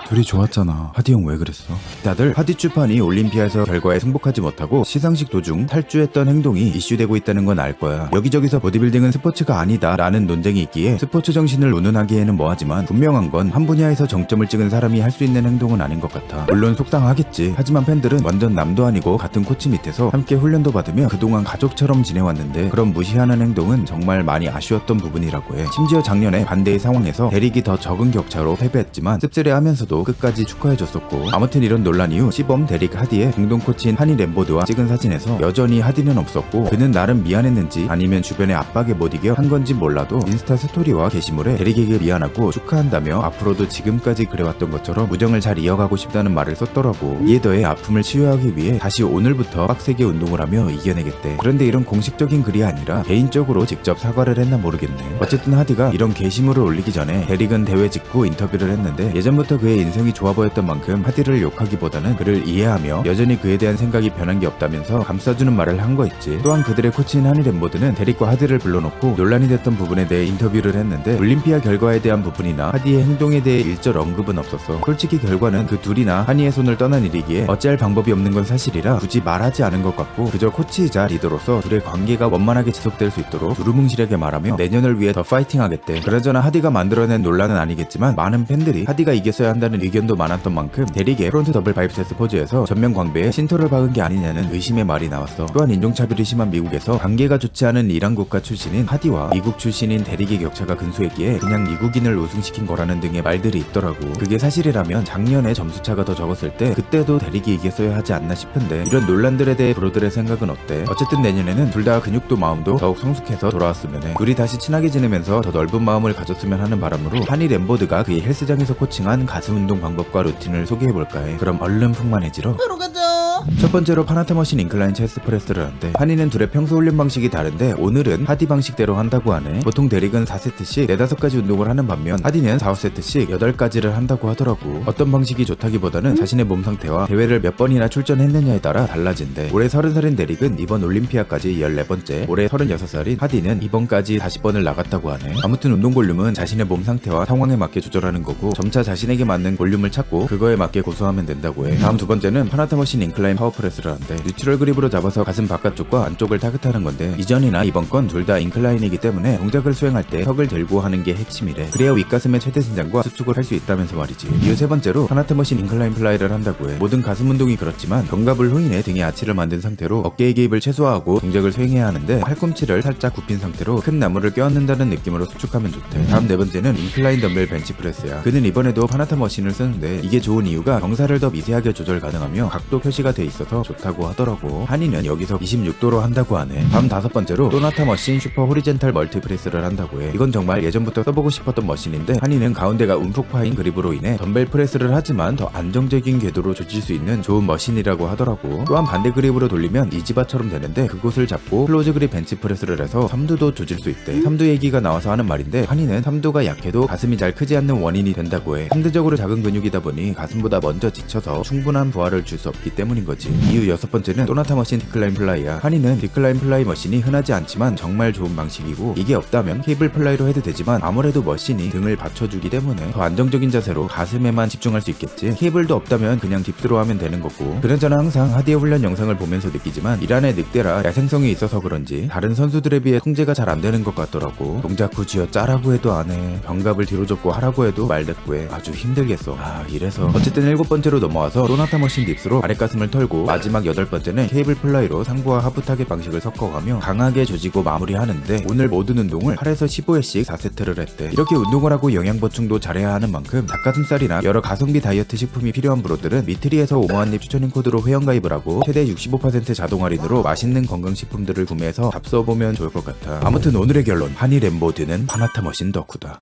둘이 좋았잖아. 하디 형 왜 그랬어? 다들 하디 출판이 올림피아에서 결과에 승복하지 못하고 시상식 도중 탈주했던 행동이 이슈되고 있다는 건 알 거야. 여기저기서 보디빌딩은 스포츠가 아니다 라는 논쟁이 있기에 스포츠 정신을 운운하기에는 뭐하지만 분명한 건 한 분야에서 정점을 찍은 사람이 할 수 있는 행동은 아닌 것 같아. 물론 속상하겠지. 하지만 팬들은 완전 남도 아니고 같은 코치 밑에서 함께 훈련도 받으며 그동안 가족처럼 지내왔는데 그런 무시하는 행동은 정말 많이 아쉬웠던 부분이라고 해. 심지어 작년에 반대의 상황에서 대릭이 더 적은 격차로 패배했지만 씁쓸해하면서도 끝까지 축하해줬었고, 아무튼 이런 논란 이후 시범 대릭 하디의 공동 코치인 하니 램보드와 찍은 사진에서 여전히 하디는 없었고 그는 나름 미안했는지 아니면 주변의 압박에 못 이겨 한 건지 몰라도 인스타 스토리와 게시물에 대릭에게 미안하고 축하한다며 앞으로도 지금까지 그래왔던 것처럼 우정을 잘 이어가고 싶다는 말을 썼더라고. 이에 더해 아픔을 치유하기 위해 다시 오늘부터 빡세게 운동을 하며 이겨내겠대. 그런데 이런 공식적인 글이 아니라 개인적으로 직접 사과를 했나 모르겠네. 어쨌든 하디가 이런 게시물을 올리기 전에 대릭은 대회 직후 인터뷰를 했는데 예전부터 그의 인성이 좋아 보였던 만큼 하디를 욕하기보다는 그를 이해하며 여전히 그에 대한 생각이 변한 게 없다면서 감싸주는 말을 한 거 있지. 또한 그들의 코치인 하니 램보드는 대릭과 하디를 불러놓고 논란이 됐던 부분에 대해 인터뷰를 했는데 올림피아 결과에 대한 부분이나 하디의 행동에 대해 일절 언급은 없었어. 솔직히 결과는 그 둘이나 하니의 손을 떠난 일이기에 어찌할 방법이 없는 건 사실이라 굳이 말하지 않은 것 같고 그저 코치이자 리더로서 둘의 관계가 원만하게 지속될 수 있도록 두루뭉실하게 말하며 내년을 위해 더 파이팅하겠대. 그러저나 하디가 만들어낸 논란은 아니겠지만 많은 팬들이 하디가 이겼어야 한다는 의견도 많았던 만큼 대릭의 프론트 더블 바이프세스 포즈에서 전면 광배에 신토를 박은 게 아니냐는 의심의 말이 나왔어. 또한 인종차별이 심한 미국에서 관계가 좋지 않은 이란 국가 출신인 하디와 미국 출신인 대릭의 격차가 근소했기에 그냥 미국인을 우승시킨 거라는 등의 말들이 있더라고. 그게 사실이라면 작년에 점수차가 더 적었을 때 그때도 대릭이 이겼어야 하지 않나 싶은데 이런 논란들에 대해 브로들의 생각은 어때? 어쨌든 내년에는 둘 다 근육도 마음도 더욱 성숙해서 돌아왔으면 해. 둘이 다시 친하게 지내면서 더 넓은 마음을 가졌으면 하는 바람으로 하니 램보드가 그의 헬스장에서 코칭한 가슴 운동 방법과 루틴을 소개해볼까 해. 그럼 얼른 풍만해지러 바로 가자. 첫 번째로 파나타머신 인클라인 체스트 프레스를 한대. 하니는 둘의 평소 훈련 방식이 다른데 오늘은 하디 방식대로 한다고 하네. 보통 대릭은 4세트씩 4-5가지 운동을 하는 반면 하디는 4-5세트씩 8가지를 한다고 하더라고. 어떤 방식이 좋다기보다는 자신의 몸 상태와 대회를 몇 번이나 출전했느냐에 따라 달라진대. 올해 30살인 대릭은 이번 올림피아까지 14번째, 올해 36살인 하디는 이번까지 40번을 나갔다고 하네. 아무튼 운동 볼륨은 자신의 몸 상태와 상황에 맞게 조절하는 거고 점차 자신에게 맞는 볼륨을 찾고 그거에 맞게 고수하면 된다고 해. 다음 두 번째는 파나타머신 인클라인 파워프레스를 한대. 뉴트럴 그립으로 잡아서 가슴 바깥쪽과 안쪽을 타겟하는 건데 이전이나 이번 건 둘 다 인클라인이기 때문에 동작을 수행할 때 턱을 들고 하는 게 핵심이래. 그래야 윗가슴의 최대 신장과 수축을 할 수 있다면서 말이지. 이후 세 번째로 파나타머신 인클라인 플라이를 한다고 해. 모든 가슴 운동이 그렇지만 견갑을 후인해 등의 아치를 만든 상태로 어깨의 개입을 최소화하고 동작을 수행해야 하는데 팔꿈치를 살짝 굽힌 상태로 큰 나무를 껴안는다는 느낌으로 수축하면 좋대. 다음 네 번째는 인클라인 덤벨 벤치프레스야. 그는 이번에도 파나타머신을 쓰는데 이게 좋은 이유가 경사를 더 미세하게 조절 가능하며 각도 표시가 돼 있어서 좋다고 하더라고. 하니는 여기서 26도로 한다고 하네. 다음 다섯 번째로 또나타 머신 슈퍼 호리젠탈 멀티프레스를 한다고 해. 이건 정말 예전부터 써보고 싶었던 머신인데 하니는 가운데가 움푹 파인 그립으로 인해 덤벨 프레스를 하지만 더 안정적인 궤도로 조질 수 있는 좋은 머신이라고 하더라고. 또한 반대 그립으로 돌리면 이지바처럼 되는데 그곳을 잡고 클로즈 그립 벤치프레스를 해서 삼두도 조질 수 있대. 삼두 얘기가 나와서 하는 말인데 하니는 삼두가 약해도 가슴이 잘 크지 않는 원인이 된다고 해. 상대적으로 작은 근육이다 보니 가슴보다 먼저 지쳐서 충분한 부하를 줄 수 없기 때문인 거지. 이후 여섯 번째는 또나타 머신 디클라인 플라이야. 하니는 디클라인 플라이 머신이 흔하지 않지만 정말 좋은 방식이고 이게 없다면 케이블 플라이로 해도 되지만 아무래도 머신이 등을 받쳐주기 때문에 더 안정적인 자세로 가슴에만 집중할 수 있겠지. 케이블도 없다면 그냥 딥스로 하면 되는 거고. 그래저나 항상 하디의 훈련 영상을 보면서 느끼지만 이란의 늑대라 야생성이 있어서 그런지 다른 선수들에 비해 통제가 잘 안 되는 것 같더라고. 동작 구지어 짜라고 해도 안 해. 견갑을 뒤로 접고 하라고 해도 말대꾸해. 아주 힘들겠어. 이래서 어쨌든 일곱 번째로 넘어와서 또나타 머신 딥스로 아랫가슴을 털고 마지막 여덟 번째는 케이블 플라이로 상부와 하부 타겟 방식을 섞어가며 강하게 조지고 마무리하는데 오늘 모든 운동을 8에서 15회씩 4세트를 했대. 이렇게 운동을 하고 영양 보충도 잘해야 하는 만큼 닭가슴살이나 여러 가성비 다이어트 식품이 필요한 브로들은 미트리에서 오모한입 추천인 코드로 회원가입을 하고 최대 65% 자동 할인으로 맛있는 건강식품들을 구매해서 잡숴보면 좋을 것 같아. 아무튼 오늘의 결론, 하니 램보드는 파나타 머신 덕후다.